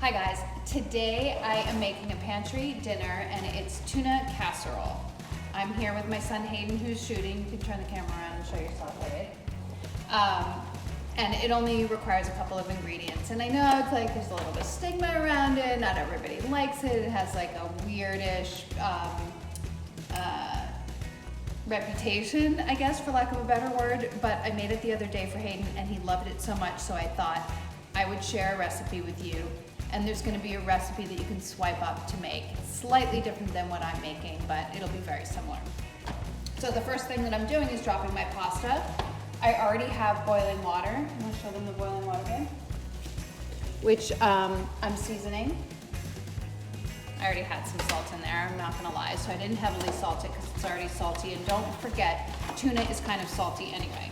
Hi guys, today I am making a pantry dinner and it's tuna casserole. I'm here with my son Hayden who's shooting. You can turn the camera around and show yourself, Hayden. And it only requires a couple of ingredients. And I know it's like there's a little bit of stigma around it, not everybody likes it. It has like a weirdish reputation, I guess, for lack of a better word, but I made it the other day for Hayden and he loved it so much, so I thought I would share a recipe with you. And there's gonna be a recipe that you can swipe up to make. It's slightly different than what I'm making, but it'll be very similar. So the first thing that I'm doing is dropping my pasta. I already have boiling water. I'm gonna show them the boiling water again, which I'm seasoning. I already had some salt in there, I'm not gonna lie, so I didn't heavily salt it because it's already salty, and don't forget, tuna is kind of salty anyway.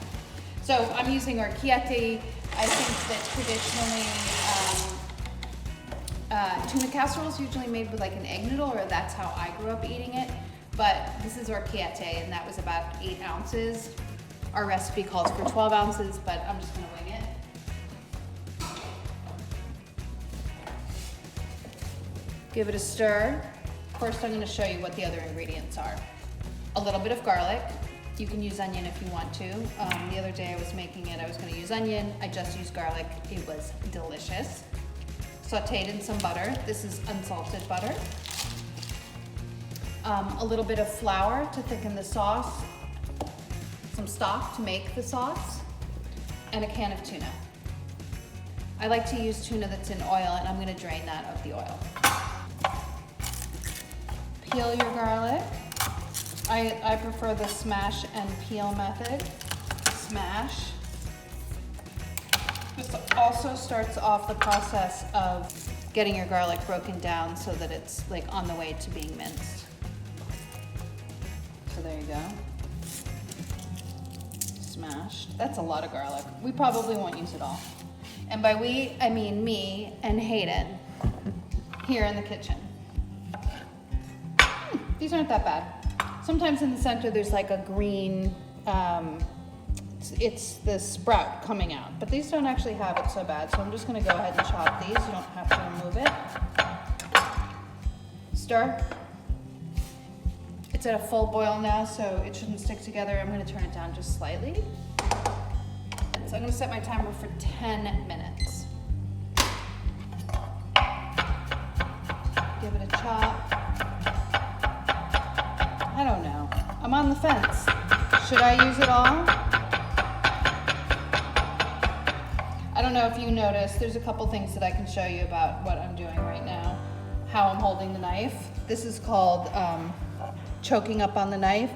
So I'm using orecchiette. I think that traditionally, tuna casserole is usually made with like an egg noodle, or that's how I grew up eating it, but this is orecchiette, and that was about 8 ounces. Our recipe calls for 12 ounces, but I'm just gonna wing it. Give it a stir. First, I'm gonna show you what the other ingredients are. A little bit of garlic. You can use onion if you want to. The other day I was making it, I was gonna use onion. I just used garlic. It was delicious. Sauteed in some butter. This is unsalted butter. A little bit of flour to thicken the sauce. Some stock to make the sauce. And a can of tuna. I like to use tuna that's in oil, and I'm gonna drain that of the oil. Peel your garlic. I prefer the smash and peel method. Smash. This also starts off the process of getting your garlic broken down so that it's like on the way to being minced. So there you go. Smashed. That's a lot of garlic. We probably won't use it all. And by we, I mean me and Hayden here in the kitchen. These aren't that bad. Sometimes in the center there's like a green, it's the sprout coming out, but these don't actually have it so bad, so I'm just gonna go ahead and chop these. You don't have to remove it. Stir. It's at a full boil now, so it shouldn't stick together. I'm gonna turn it down just slightly. So I'm gonna set my timer for 10 minutes. Give it a chop. I don't know. I'm on the fence. Should I use it all? I don't know if you noticed, there's a couple things that I can show you about what I'm doing right now. How I'm holding the knife. This is called choking up on the knife.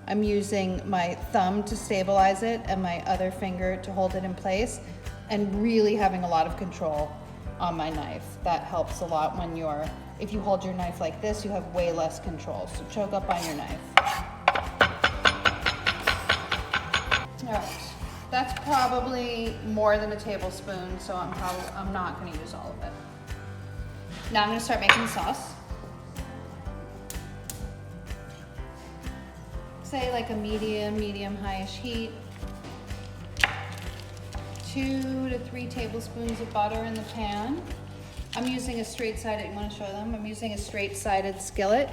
I'm using my thumb to stabilize it and my other finger to hold it in place, and really having a lot of control on my knife. That helps a lot when if you hold your knife like this, you have way less control. So choke up on your knife. All right, that's probably more than a tablespoon, so I'm not gonna use all of it. Now I'm gonna start making the sauce. Say like a medium high-ish heat. 2 to 3 tablespoons of butter in the pan. I'm using a straight-sided, you wanna show them? I'm using a straight-sided skillet.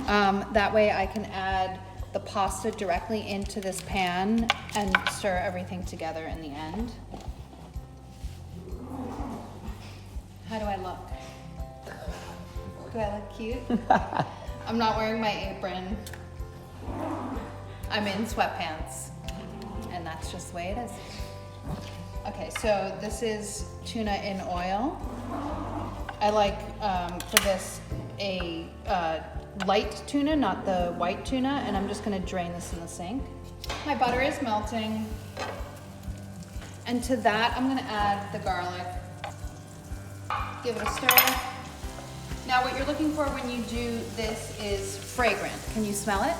That way I can add the pasta directly into this pan and stir everything together in the end. How do I look? Do I look cute? I'm not wearing my apron. I'm in sweatpants, and that's just the way it is. Okay, so this is tuna in oil. I like, for this, a light tuna, not the white tuna, and I'm just gonna drain this in the sink. My butter is melting, and to that I'm gonna add the garlic. Give it a stir. Now what you're looking for when you do this is fragrant. Can you smell it?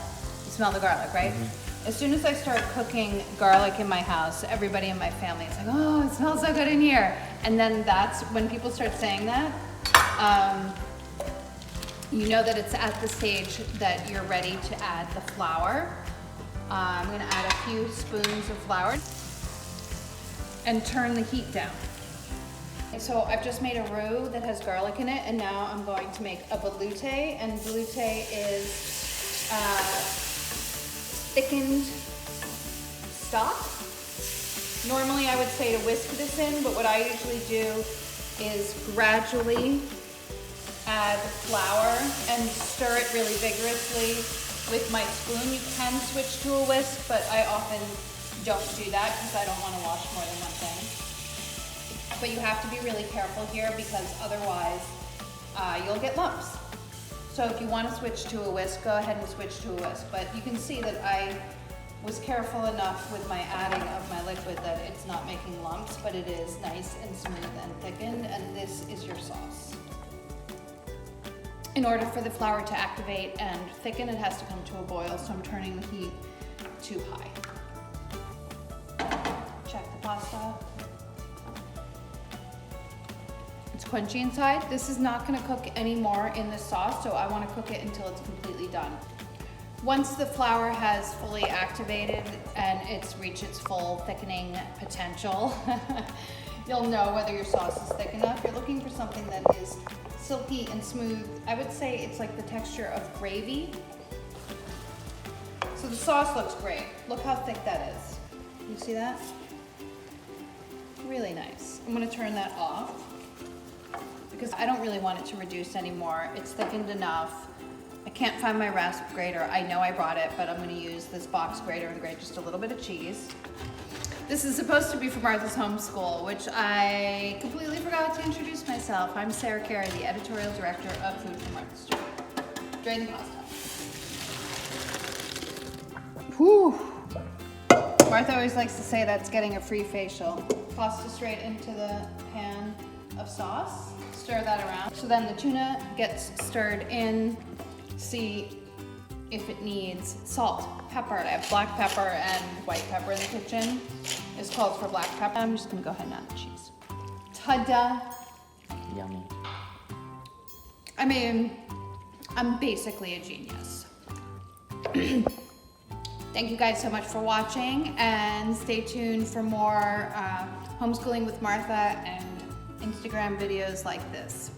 You smell the garlic, right? Mm-hmm. As soon as I start cooking garlic in my house, everybody in my family is like, oh, it smells so good in here. And then that's when people start saying that, you know that it's at the stage that you're ready to add the flour. I'm gonna add a few spoons of flour and turn the heat down. So I've just made a roux that has garlic in it, and now I'm going to make a veloute, and veloute is thickened stock. Normally I would say to whisk this in, but what I usually do is gradually add flour and stir it really vigorously with my spoon. You can switch to a whisk, but I often don't do that because I don't want to wash more than one thing. But you have to be really careful here because otherwise you'll get lumps. So if you want to switch to a whisk, go ahead and switch to a whisk. But you can see that I was careful enough with my adding of my liquid that it's not making lumps, but it is nice and smooth and thickened, and this is your sauce. In order for the flour to activate and thicken, it has to come to a boil, so I'm turning the heat to high. Check the pasta. It's crunchy inside. This is not gonna cook anymore in the sauce, so I wanna cook it until it's completely done. Once the flour has fully activated and it's reached its full thickening potential, you'll know whether your sauce is thick enough. You're looking for something that is silky and smooth. I would say it's like the texture of gravy. So the sauce looks great. Look how thick that is. You see that? Really nice. I'm gonna turn that off because I don't really want it to reduce anymore. It's thickened enough. I can't find my rasp grater. I know I brought it, but I'm gonna use this box grater and grate just a little bit of cheese. This is supposed to be for Martha's Homeschool, which I completely forgot to introduce myself. I'm Sarah Carey, the editorial director of Food for Martha Stewart. Drain the pasta. Whew. Martha always likes to say that's getting a free facial. Pasta straight into the pan of sauce. Stir that around. So then the tuna gets stirred in. See if it needs salt, pepper. I have black pepper and white pepper in the kitchen. This calls for black pepper. I'm just gonna go ahead and add the cheese. Ta-da! Yummy. I mean, I'm basically a genius. Thank you guys so much for watching, and stay tuned for more homeschooling with Martha and Instagram videos like this.